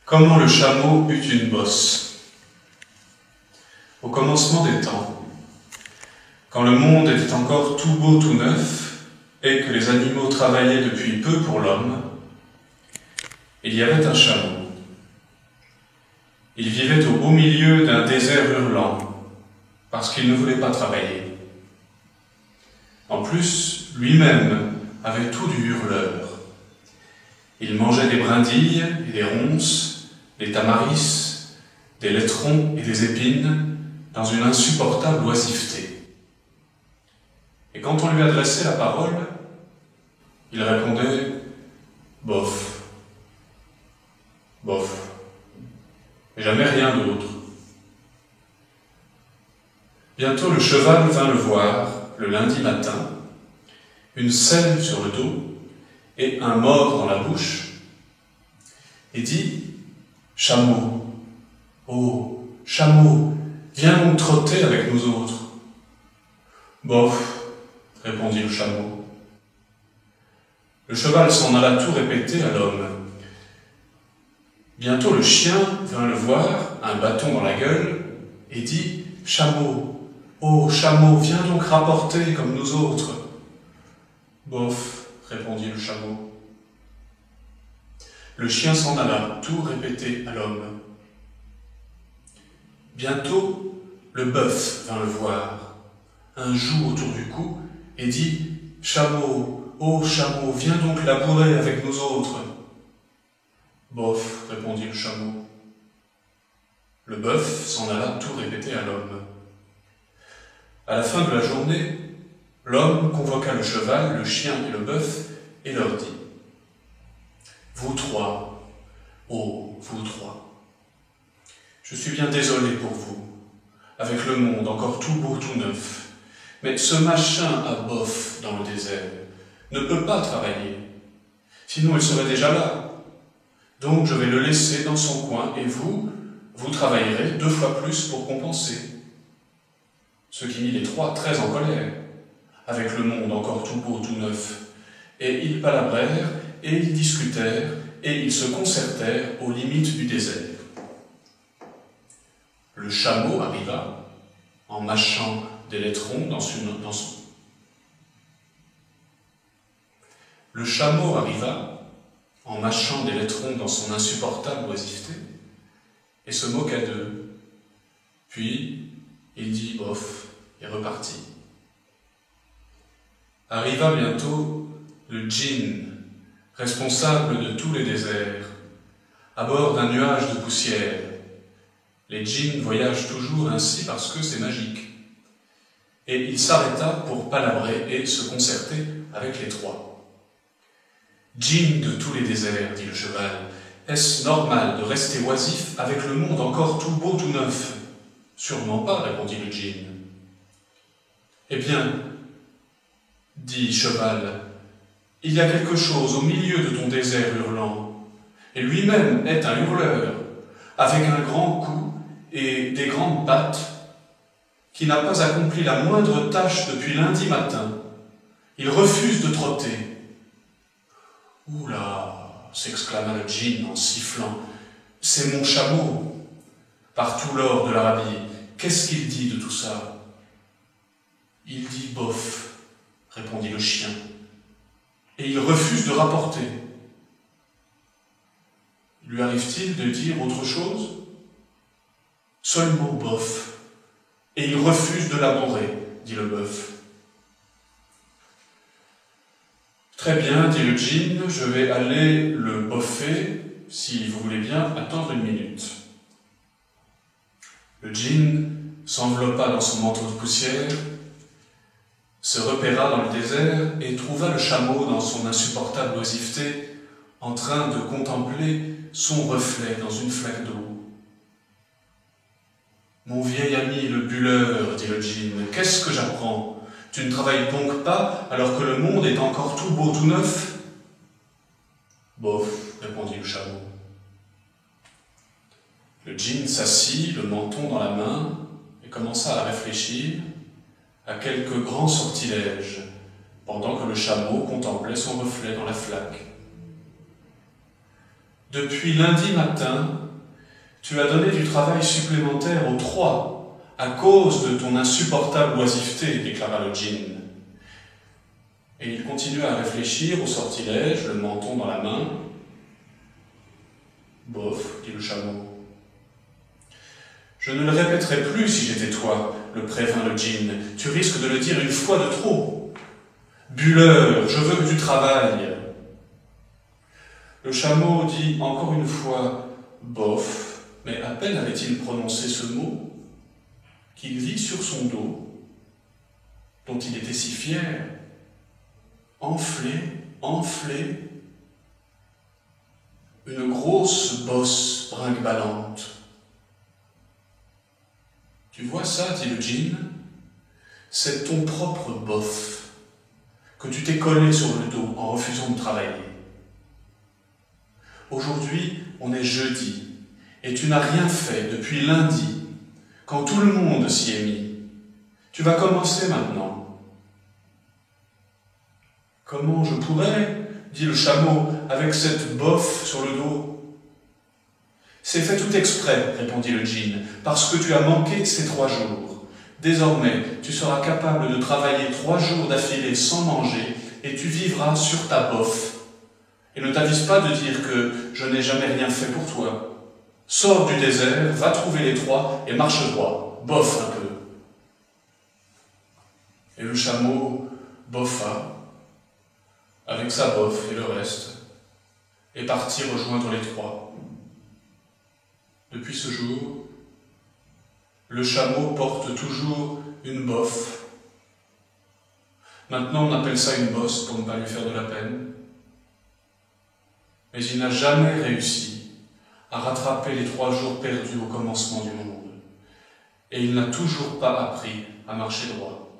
Comment le chameau eut une bosse. Au commencement des temps, quand le monde était encore tout beau, tout neuf, et que les animaux travaillaient depuis peu pour l'homme, il y avait un chameau. Il vivait au beau milieu d'un désert hurlant, parce qu'il ne voulait pas travailler. En plus, lui-même avait tout du hurleur. Il mangeait des brindilles et des ronces, des tamaris, des laitrons et des épines, dans une insupportable oisiveté. Et quand on lui adressait la parole, il répondait « bof, bof », et jamais rien d'autre. Bientôt le cheval vint le voir, le lundi matin, une selle sur le dos et un mors dans la bouche, et dit « Chameau, oh, chameau, viens donc trotter avec nous autres. » « Bof, » répondit le chameau. Le cheval s'en alla tout répéter à l'homme. Bientôt le chien vint le voir, un bâton dans la gueule, et dit « Chameau, oh, chameau, viens donc rapporter comme nous autres. » « Bof, » répondit le chameau. Le chien s'en alla tout répéter à l'homme. Bientôt, le bœuf vint le voir, un joug autour du cou, et dit « Chameau, oh chameau, viens donc labourer avec nous autres. » « Bof, » répondit le chameau. Le bœuf s'en alla tout répéter à l'homme. À la fin de la journée, l'homme convoqua le cheval, le chien et le bœuf, et leur dit « Vous trois, oh, vous trois, je suis bien désolé pour vous, avec le monde encore tout beau, tout neuf, mais ce machin à bof dans le désert ne peut pas travailler, sinon il serait déjà là. Donc je vais le laisser dans son coin, et vous travaillerez 2 fois plus pour compenser. » Ce qui mit les trois très en colère, avec le monde encore tout beau, tout neuf, et ils palabrèrent, et ils discutèrent, et ils se concertèrent aux limites du désert. Le chameau arriva, en mâchant des laitrons Le chameau arriva, en mâchant des laitrons dans son insupportable oisiveté, et se moqua d'eux. Puis, il dit « bof » et repartit. Arriva bientôt le djinn, responsable de tous les déserts, à bord d'un nuage de poussière. Les djinns voyagent toujours ainsi parce que c'est magique. Et il s'arrêta pour palabrer et se concerter avec les trois. « Djinn de tous les déserts, dit le cheval, est-ce normal de rester oisif avec le monde encore tout beau, tout neuf ? » « Sûrement pas, répondit le djinn. « Eh bien, dit cheval, il y a quelque chose au milieu de ton désert hurlant, et lui-même est un hurleur, avec un grand cou et des grandes pattes, qui n'a pas accompli la moindre tâche depuis lundi matin. Il refuse de trotter. »« Oula » s'exclama le djinn en sifflant, « c'est mon chameau. Par tout l'or de l'Arabie, qu'est-ce qu'il dit de tout ça ?»« Il dit bof, » répondit le chien, « et il refuse de rapporter. » « Lui arrive-t-il de dire autre chose ? » ?»« Seulement bof, et il refuse de labourer, » dit le bœuf. « Très bien, dit le djinn, je vais aller le boffer, si vous voulez bien attendre 1 minute. » Le djinn s'enveloppa dans son manteau de poussière, se repéra dans le désert et trouva le chameau dans son insupportable oisiveté en train de contempler son reflet dans une flaque d'eau. « Mon vieil ami le bulleur, dit le djinn, qu'est-ce que j'apprends ? Tu ne travailles donc pas alors que le monde est encore tout beau, tout neuf ? » Bof, répondit le chameau. Le djinn s'assit, le menton dans la main, et commença à réfléchir à quelques grands sortilèges, pendant que le chameau contemplait son reflet dans la flaque. Depuis lundi matin, tu as donné du travail supplémentaire aux 3 à cause de ton insupportable oisiveté, déclara le djinn. Et il continua à réfléchir au sortilège, le menton dans la main. Bof, dit le chameau. Je ne le répéterai plus si j'étais toi, le prévint le djinn. Tu risques de le dire une fois de trop. Bulleur, je veux que tu travailles. Le chameau dit encore une fois bof, mais à peine avait-il prononcé ce mot qu'il vit sur son dos, dont il était si fier, enflé, une grosse bosse brinque-ballante. Tu vois ça, dit le djinn, c'est ton propre bof que tu t'es collé sur le dos en refusant de travailler. Aujourd'hui, on est jeudi, et tu n'as rien fait depuis lundi, quand tout le monde s'y est mis. Tu vas commencer maintenant. Comment je pourrais, dit le chameau, avec cette bosse sur le dos. C'est fait tout exprès, répondit le djinn, parce que tu as manqué ces 3 jours. Désormais, tu seras capable de travailler 3 jours d'affilée sans manger, et tu vivras sur ta bosse. Et ne t'avise pas de dire que je n'ai jamais rien fait pour toi. Sors du désert, va trouver les 3 et marche droit. Bof un peu. Et le chameau boffa, avec sa bof et le reste, et partit rejoindre les 3. Depuis ce jour, le chameau porte toujours une bof. Maintenant, on appelle ça une bosse pour ne pas lui faire de la peine. Mais il n'a jamais réussi à rattraper les 3 jours perdus au commencement du monde. Et il n'a toujours pas appris à marcher droit.